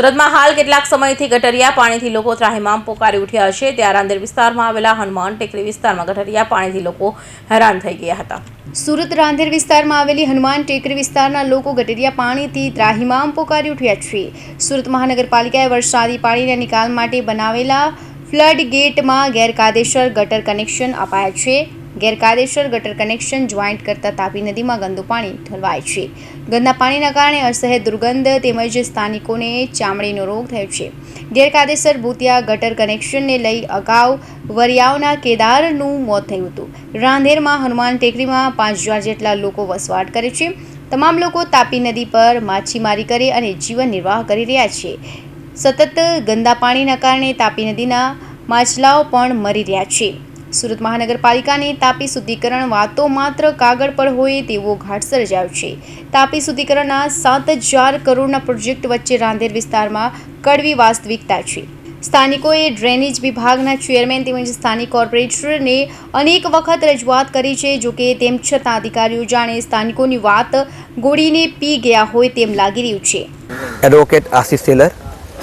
સુરતમાં હાલ કેટલાક સમયથી ગટરિયા પાણીથી લોકો ત્રાહિમામ પોકારી ઉઠ્યા છે। ત્યાં રાંદેર વિસ્તારમાં આવેલા હનુમાન ટેકરી વિસ્તારમાં ગટરિયા પાણીથી લોકો હેરાન થઈ ગયા હતા। સુરત રાંદેર વિસ્તારમાં આવેલી હનુમાન ટેકરી વિસ્તારના લોકો ગટરિયા પાણીથી ત્રાહિમામ પોકારી ઉઠ્યા છે। સુરત મહાનગરપાલિકાએ વરસાદી પાણીના નિકાલ માટે બનાવેલા ફ્લડ ગેટમાં ગેરકાયદેસર ગટર કનેક્શન અપાયા છે। ગેરકાયદેસર ગટર કનેક્શન જોઈન્ટ કરતા તાપી નદીમાં ગંદુ પાણી ઠલવાય છે। ગંદા પાણીના કારણે અસહ્ય દુર્ગંધ તેમજ સ્થાનિકોને ચામડીનો રોગ થયો છે। ગેરકાયદેસર ભૂતિયા ગટર કનેક્શનને લઈ અગાઉ વરિયાવના કેદારનું મોત થયું હતું। રાંદેરમાં હનુમાન ટેકરીમાં 5000 જેટલા લોકો વસવાટ કરે છે। તમામ લોકો તાપી નદી પર માછીમારી કરે અને જીવન નિર્વાહ કરી રહ્યા છે। સતત ગંદા પાણીના કારણે તાપી નદીના માછલાઓ પણ મરી રહ્યા છે। સુરત મહાનગરપાલિકાની તાપી શુદ્ધિકરણ વાતો માત્ર કાગળ પર હોય તેવો ઘાટ સર્જાયો છે। તાપી શુદ્ધિકરણના 7000 કરોડના પ્રોજેક્ટ વચ્ચે રાંદેર વિસ્તારમાં કડવી વાસ્તવિકતા છે। સ્થાનિકોએ ડ્રેનેજ વિભાગના ચેરમેન તેમજ સ્થાનિક કોર્પોરેટરને અનેક વખત રજૂઆત કરી છે। જોકે તેમ છતાં અધિકારીઓ જાણે સ્થાનિકોની વાત ગોળીને પી ગયા હોય તેમ લાગી રહ્યું છે। એડવોકેટ આશિષ ટેલર,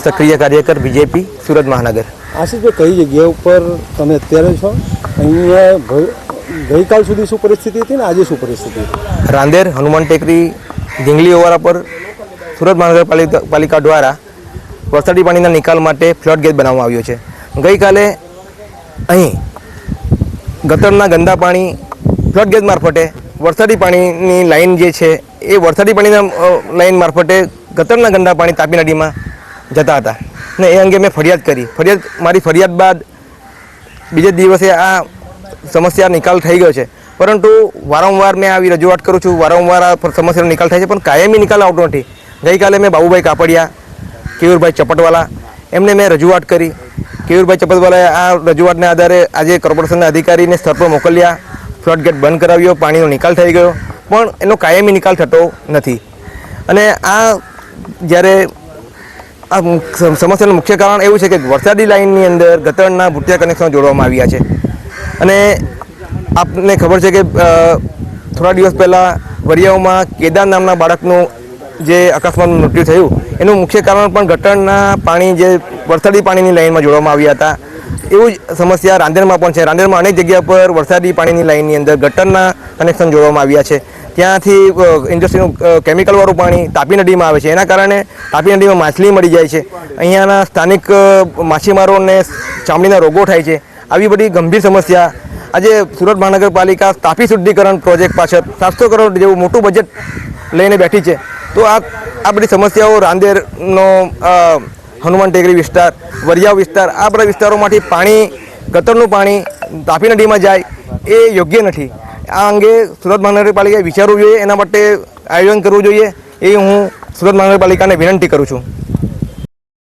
સક્રિય કાર્યકર બીજેપી સુરત મહાનગર। આશિષભાઈ, કઈ જગ્યા ઉપર તમે અત્યારે છો? અહીંયા ગઈકાલ સુધી શું પરિસ્થિતિ હતી ને આજે શું પરિસ્થિતિ હતી? રાંદેર હનુમાન ટેકરી ઢીંગલી ઓવારા પર સુરત મહાનગરપાલિકા દ્વારા વરસાદી પાણીના નિકાલ માટે ફ્લડ ગેટ બનાવવામાં આવ્યો છે। ગઈકાલે અહીં ગટરના ગંદા પાણી ફ્લડ ગેટ મારફતે વરસાદી પાણીની લાઈન જે છે એ વરસાદી પાણીના લાઈન મારફતે ગટરના ગંદા પાણી તાપી નદીમાં જતા હતા ને એ અંગે મેં ફરિયાદ કરી। મારી ફરિયાદ બાદ બીજે દિવસે આ સમસ્યા નિકાલ થઈ ગયો છે, પરંતુ વારંવાર મેં આવી રજૂઆત કરું છું, વારંવાર આ સમસ્યાનો નિકાલ થાય છે, પણ કાયમી નિકાલ આવતો નથી। ગઈકાલે મેં બાબુભાઈ કાપડિયા, કેયુરભાઈ ચપટવાલા એમને મેં રજૂઆત કરી। કેયુરભાઈ ચપટવાલાએ આ રજૂઆતને આધારે આજે કોર્પોરેશનના અધિકારીને સ્થળ પર મોકલ્યા, ફ્લડ ગેટ બંધ કરાવ્યો, પાણીનો નિકાલ થઈ ગયો, પણ એનો કાયમી નિકાલ થતો નથી। અને આ જ્યારે આ સમસ્યાનું મુખ્ય કારણ એવું છે કે વરસાદી લાઇનની અંદર ગટરના ભૂતિયા કનેક્શન જોડવામાં આવ્યા છે। અને આપને ખબર છે કે થોડા દિવસ પહેલાં વરિયાવમાં કેદાર નામના બાળકનું જે અકસ્માતમાં મૃત્યુ થયું એનું મુખ્ય કારણ પણ ગટરના પાણી જે વરસાદી પાણીની લાઇનમાં જોડવામાં આવ્યા હતા। એવું જ સમસ્યા રાંદેરમાં પણ છે। રાંદેરમાં અનેક જગ્યા પર વરસાદી પાણીની લાઇનની અંદર ગટરના કનેક્શન જોડવામાં આવ્યા છે। ત્યાંથી ઇન્ડસ્ટ્રીનું કેમિકલવાળું પાણી તાપી નદીમાં આવે છે, એના કારણે તાપી નદીમાં માછલી મળી જાય છે। અહીંયાના સ્થાનિક માછીમારોને ચામડીના રોગો થાય છે। આવી બધી ગંભીર સમસ્યા આજે સુરત મહાનગરપાલિકા તાપી શુદ્ધિકરણ પ્રોજેક્ટ પાછળ 700 કરોડ જેવું મોટું બજેટ લઈને બેઠી છે। તો આ બધી સમસ્યાઓ રાંદેરનો હનુમાન ટેકરી વિસ્તાર, વરિયાવ વિસ્તાર, આ બધા વિસ્તારોમાંથી પાણી ગટરનું પાણી તાપી નદીમાં જાય એ યોગ્ય નથી। આ અંગે સુરત મહાનગરપાલિકાએ વિચારવું જોઈએ, એના માટે આયોજન કરવું જોઈએ, એ હું સુરત મહાનગરપાલિકાને વિનંતી કરું છું।